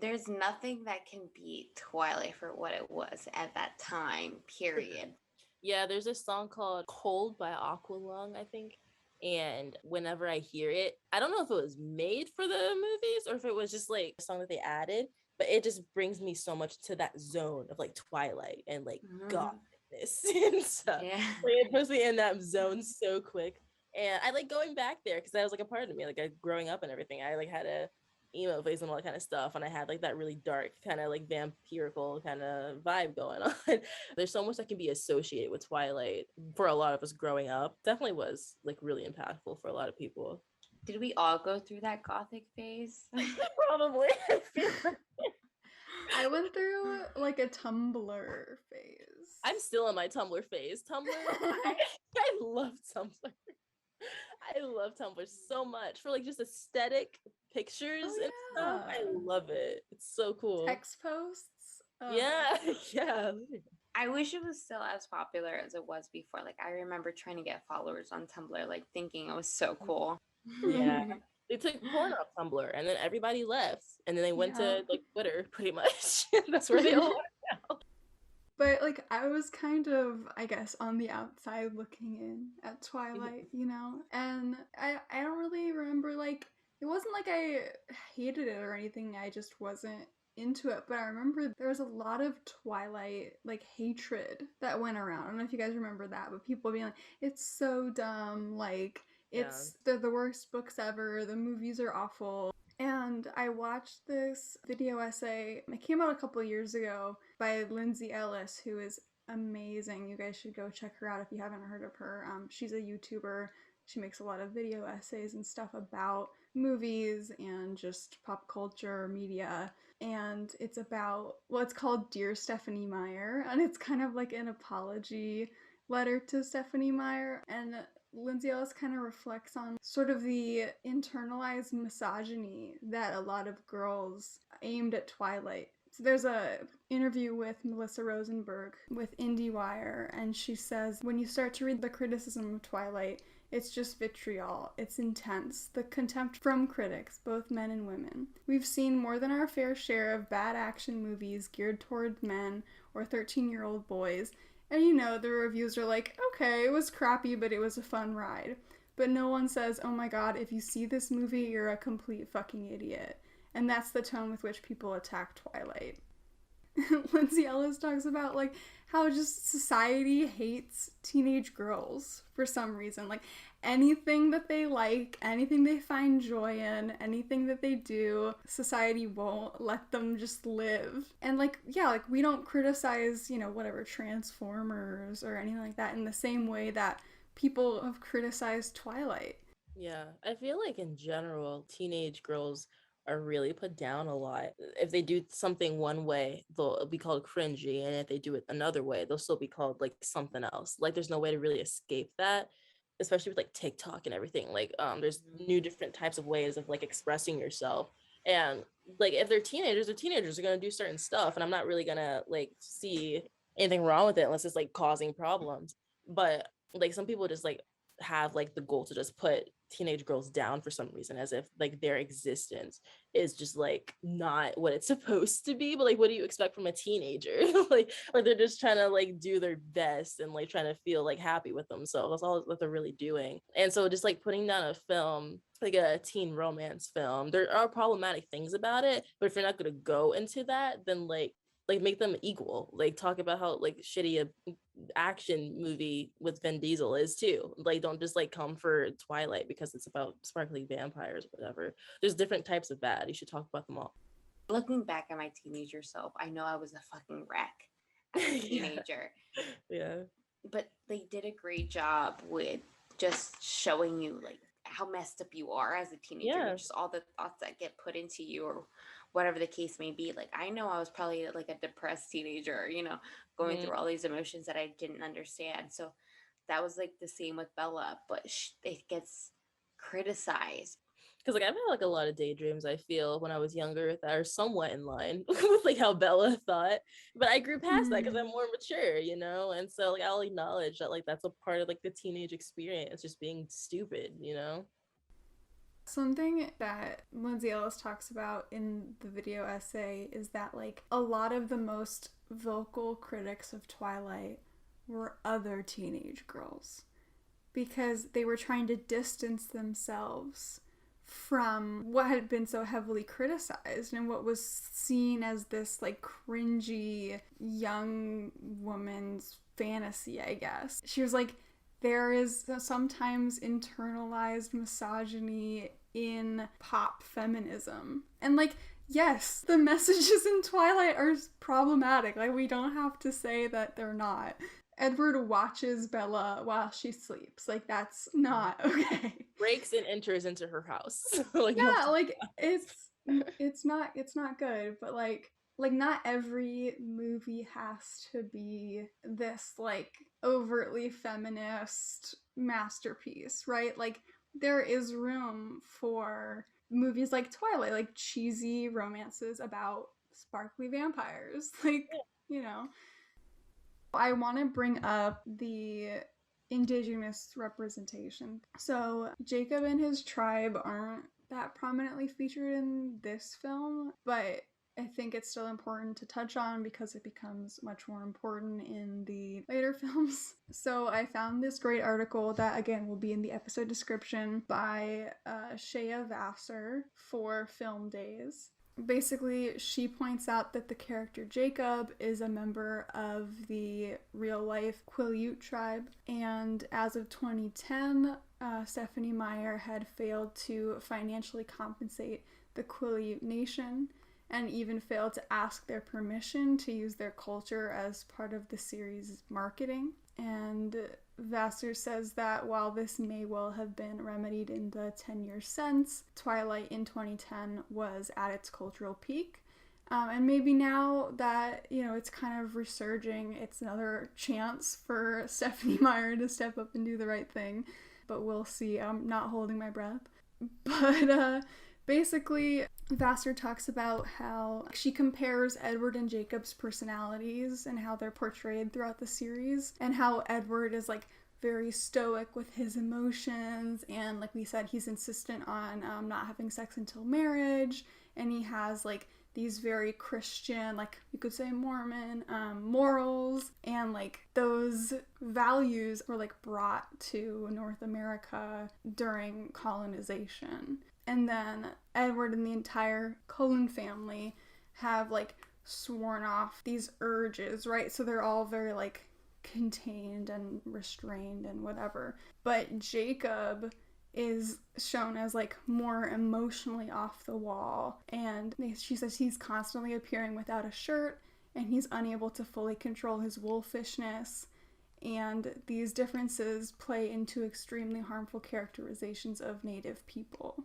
There's nothing that can beat Twilight for what it was at that time, period. Yeah, there's a song called Cold by Aqualung, I think. And whenever I hear it, I don't know if it was made for the movies or if it was just like a song that they added, but it just brings me so much to that zone of like Twilight and like godness and stuff. Yeah. Like, it puts me in that zone so quick. And I like going back there because that was like a part of me. Like growing up and everything, I like had a emo phase and all that kind of stuff, and I had like that really dark kind of like vampirical kind of vibe going on. There's so much that can be associated with Twilight for a lot of us growing up. Definitely was like really impactful for a lot of people. Did we all go through that gothic phase? Probably. I went through like a Tumblr phase. I'm still in my Tumblr phase. Tumblr, I love Tumblr. I love Tumblr so much for like just aesthetic pictures and stuff. I love it. It's so cool. Text posts. Yeah, yeah. I wish it was still as popular as it was before. Like I remember trying to get followers on Tumblr, like thinking it was so cool. Yeah. They took porn off Tumblr and then everybody left. And then they went to like Twitter pretty much. That's where they all are now. But like I was kind of, I guess, on the outside looking in at Twilight, you know? And I don't really remember, like, it wasn't like I hated it or anything, I just wasn't into it. But I remember there was a lot of Twilight, like, hatred that went around. I don't know if you guys remember that, but people being like, it's so dumb, like, they're the worst books ever, the movies are awful. And I watched this video essay. It came out a couple years ago by Lindsay Ellis, who is amazing. You guys should go check her out if you haven't heard of her. She's a YouTuber. She makes a lot of video essays and stuff about movies and just pop culture, media. And it's about, well, it's called Dear Stephenie Meyer. And it's kind of like an apology letter to Stephenie Meyer. And Lindsay Ellis kind of reflects on sort of the internalized misogyny that a lot of girls aimed at Twilight. So there's a interview with Melissa Rosenberg with IndieWire, and she says, when you start to read the criticism of Twilight, it's just vitriol. It's intense. The contempt from critics, both men and women. We've seen more than our fair share of bad action movies geared toward men or 13-year-old boys. And you know, the reviews are like, okay, it was crappy, but it was a fun ride. But no one says, oh my god, if you see this movie, you're a complete fucking idiot. And that's the tone with which people attack Twilight. Lindsay Ellis talks about, like, how just society hates teenage girls for some reason. Like, anything that they like, anything they find joy in, anything that they do, society won't let them just live. And, like, yeah, like, we don't criticize, you know, whatever, Transformers or anything like that in the same way that people have criticized Twilight. Yeah, I feel like in general, teenage girls are really put down a lot. If they do something one way, they'll be called cringy, and if they do it another way, they'll still be called like something else. Like there's no way to really escape that, especially with like TikTok and everything. Like there's new different types of ways of like expressing yourself. And like if they're teenagers, are gonna do certain stuff, and I'm not really gonna like see anything wrong with it unless it's like causing problems. But like some people just like have like the goal to just put teenage girls down for some reason, as if like their existence is just like not what it's supposed to be. But like what do you expect from a teenager? like they're just trying to like do their best and like trying to feel like happy with themselves. That's all that they're really doing. And so just like putting down a film like a teen romance film, there are problematic things about it, but if you're not going to go into that, then like make them equal. Like talk about how like shitty a action movie with Vin Diesel is too. Like don't just like come for Twilight because it's about sparkly vampires or whatever. There's different types of bad. You should talk about them all. Looking back at my teenager self, I know I was a fucking wreck as a teenager. Yeah. But they did a great job with just showing you like how messed up you are as a teenager. Yeah. Just all the thoughts that get put into you or whatever the case may be. Like I know I was probably like a depressed teenager, you know, going through all these emotions that I didn't understand. So that was like the same with Bella, but it gets criticized. Because like I've had like a lot of daydreams, I feel, when I was younger that are somewhat in line with like how Bella thought, but I grew past that because I'm more mature, you know. And so like I'll acknowledge that like that's a part of like the teenage experience, just being stupid, you know. Something that Lindsay Ellis talks about in the video essay is that like a lot of the most vocal critics of Twilight were other teenage girls because they were trying to distance themselves from what had been so heavily criticized and what was seen as this like cringy young woman's fantasy, I guess. She was like, there is sometimes internalized misogyny in pop feminism. And like, yes, the messages in Twilight are problematic. Like, we don't have to say that they're not. Edward watches Bella while she sleeps. Like, that's not okay. Breaks and enters into her house. like, yeah, like it's not good, but like like, not every movie has to be this, like, overtly feminist masterpiece, right? Like, there is room for movies like Twilight, like cheesy romances about sparkly vampires. Like, you know. I want to bring up the indigenous representation. So, Jacob and his tribe aren't that prominently featured in this film, but I think it's still important to touch on because it becomes much more important in the later films. So I found this great article that, again, will be in the episode description by Shea Vassar for Film Days. Basically, she points out that the character Jacob is a member of the real-life Quileute tribe, and as of 2010, Stephenie Meyer had failed to financially compensate the Quileute nation, and even failed to ask their permission to use their culture as part of the series' marketing. And Vassar says that while this may well have been remedied in the 10 years since, Twilight in 2010 was at its cultural peak. And maybe now that, it's kind of resurging, it's another chance for Stephenie Meyer to step up and do the right thing. But we'll see. I'm not holding my breath. But basically, Vassar talks about how she compares Edward and Jacob's personalities and how they're portrayed throughout the series, and how Edward is like very stoic with his emotions, and like we said, he's insistent on not having sex until marriage, and he has like these very Christian, like you could say Mormon, morals, and like those values were like brought to North America during colonization. And then Edward and the entire Cullen family have like sworn off these urges, right? So they're all very like contained and restrained and whatever. But Jacob is shown as like more emotionally off the wall, and she says he's constantly appearing without a shirt, and he's unable to fully control his wolfishness, and these differences play into extremely harmful characterizations of Native people.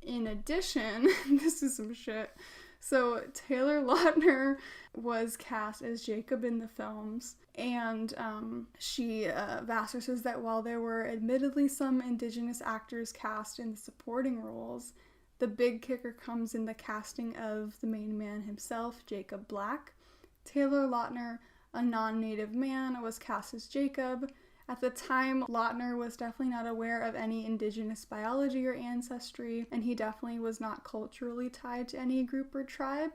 In addition, this is some shit. So Taylor Lautner was cast as Jacob in the films, and Vassar says that while there were admittedly some indigenous actors cast in the supporting roles, the big kicker comes in the casting of the main man himself, Jacob Black. Taylor Lautner, a non-native man, was cast as Jacob. At the time, Lautner was definitely not aware of any indigenous biology or ancestry, and he definitely was not culturally tied to any group or tribe.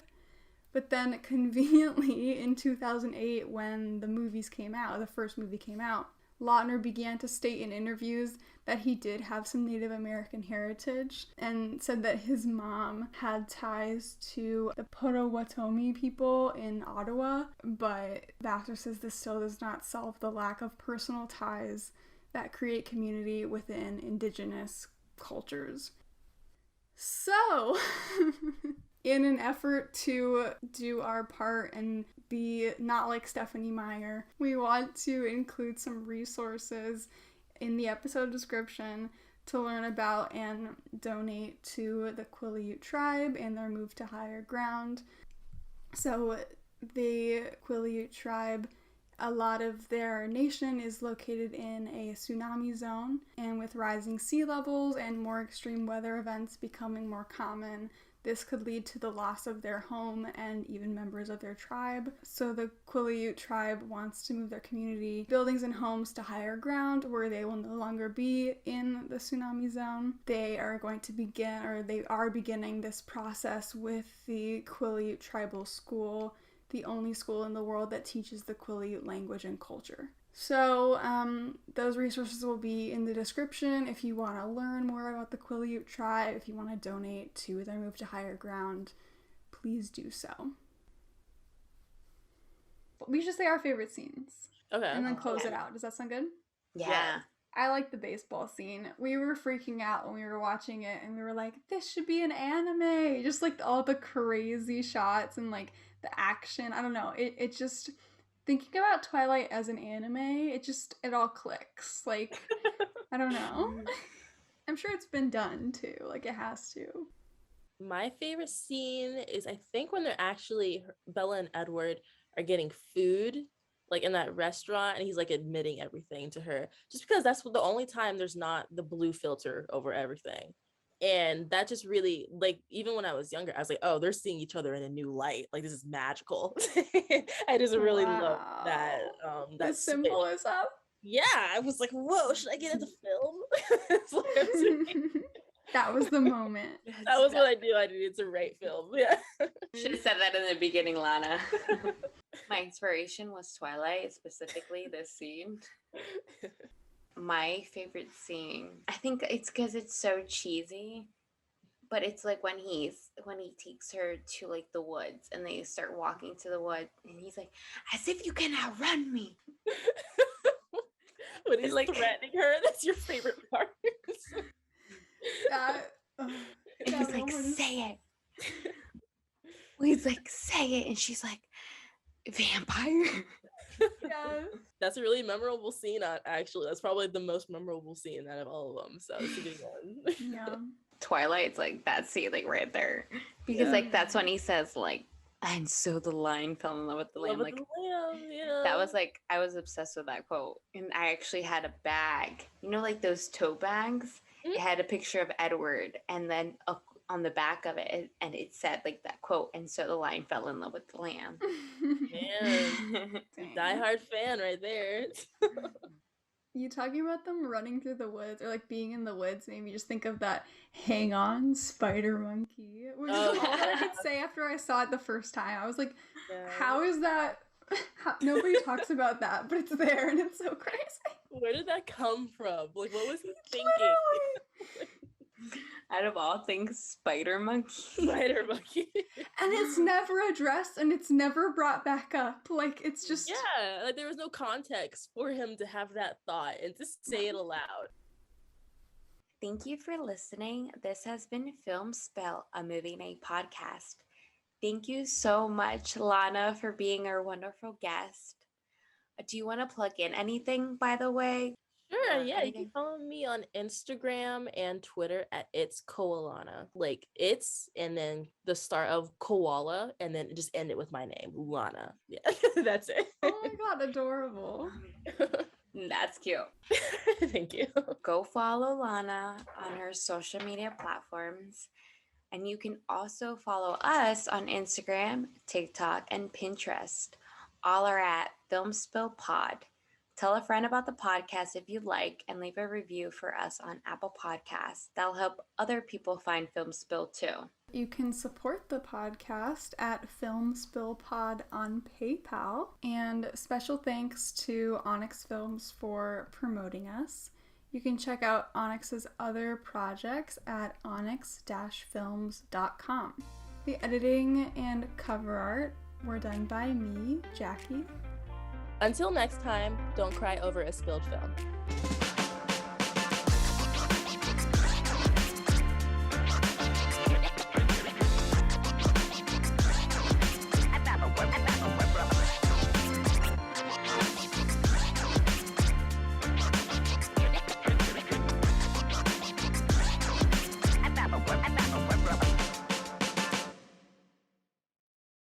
But then, conveniently, in 2008, when the first movie came out, Lautner began to state in interviews that he did have some Native American heritage, and said that his mom had ties to the Potawatomi people in Ottawa, but Vassar says this still does not solve the lack of personal ties that create community within indigenous cultures. So, in an effort to do our part and be not like Stephenie Meyer, we want to include some resources in the episode description to learn about and donate to the Quileute tribe and their move to higher ground. So the Quileute tribe, a lot of their nation is located in a tsunami zone, and with rising sea levels and more extreme weather events becoming more common, this could lead to the loss of their home and even members of their tribe. So the Quileute tribe wants to move their community buildings and homes to higher ground where they will no longer be in the tsunami zone. They are beginning this process with the Quileute Tribal School, the only school in the world that teaches the Quileute language and culture. So those resources will be in the description if you want to learn more about the Quileute tribe, if you want to donate to their move to higher ground, please do so. We should say our favorite scenes. Okay. And then close it out. Does that sound good? Yeah. I like the baseball scene. We were freaking out when we were watching it, and we were like, this should be an anime. Just like all the crazy shots and like the action. I don't know. It just... Thinking about Twilight as an anime, it all clicks. Like, I don't know. I'm sure it's been done, too. Like, it has to. My favorite scene is, I think, when they're actually, Bella and Edward are getting food, like in that restaurant, and he's like admitting everything to her, just because that's the only time there's not the blue filter over everything. And that just really, like, even when I was younger, I was like, oh, they're seeing each other in a new light. Like, this is magical. I just really love that the switch. symbolism. Yeah, I was like, whoa, should I get into film? It's like, I was that was the moment. That was what I knew I needed to write film. Yeah. Should have said that in the beginning, Lana. My inspiration was Twilight, specifically this scene. My favorite scene, I think it's because it's so cheesy, but it's like when he takes her to like the woods and they start walking to the woods and he's like, as if you can outrun me. When he's like threatening her, that's your favorite part. And he's like, say it. He's like, say it, and she's like, vampire. Yeah. That's a really memorable scene, actually. That's probably the most memorable scene out of all of them, so it's a good one. Yeah. Twilight's like that scene, like right there, because like that's when he says like, and so the lion fell in love with the lamb. Like that was like, I was obsessed with that quote, and I actually had a bag, you know, like those tote bags. It had a picture of Edward, and then on the back of it, and it said like that quote, and so the lion fell in love with the lamb. Man, diehard fan right there. You talking about them running through the woods or like being in the woods made me just think of that "Hang on, Spider Monkey," which is all I could say after I saw it the first time. I was like, how is that? Nobody talks about that, but it's there and it's so crazy. Where did that come from? Like, what was he thinking? Out of all things, Spider Monkey. Spider Monkey. And it's never addressed and it's never brought back up. Like, it's just... Yeah, like there was no context for him to have that thought and to say it aloud. Thank you for listening. This has been Film Spill, a movie night podcast. Thank you so much, Lana, for being our wonderful guest. Do you want to plug in anything, by the way? Sure, yeah. You can follow me on Instagram and Twitter at It's Koalana. Like it's and then the start of koala and then just end it with my name, Lana. Yeah, that's it. Oh my god, adorable. That's cute. Thank you. Go follow Lana on her social media platforms. And you can also follow us on Instagram, TikTok, and Pinterest. All are at Film Spill Pod. Tell a friend about the podcast if you'd like, and leave a review for us on Apple Podcasts. That'll help other people find Film Spill too. You can support the podcast at Film Spill Pod on PayPal. And special thanks to Onyx Films for promoting us. You can check out Onyx's other projects at onyx-films.com. The editing and cover art were done by me, Jackie. Until next time, don't cry over a spilled film.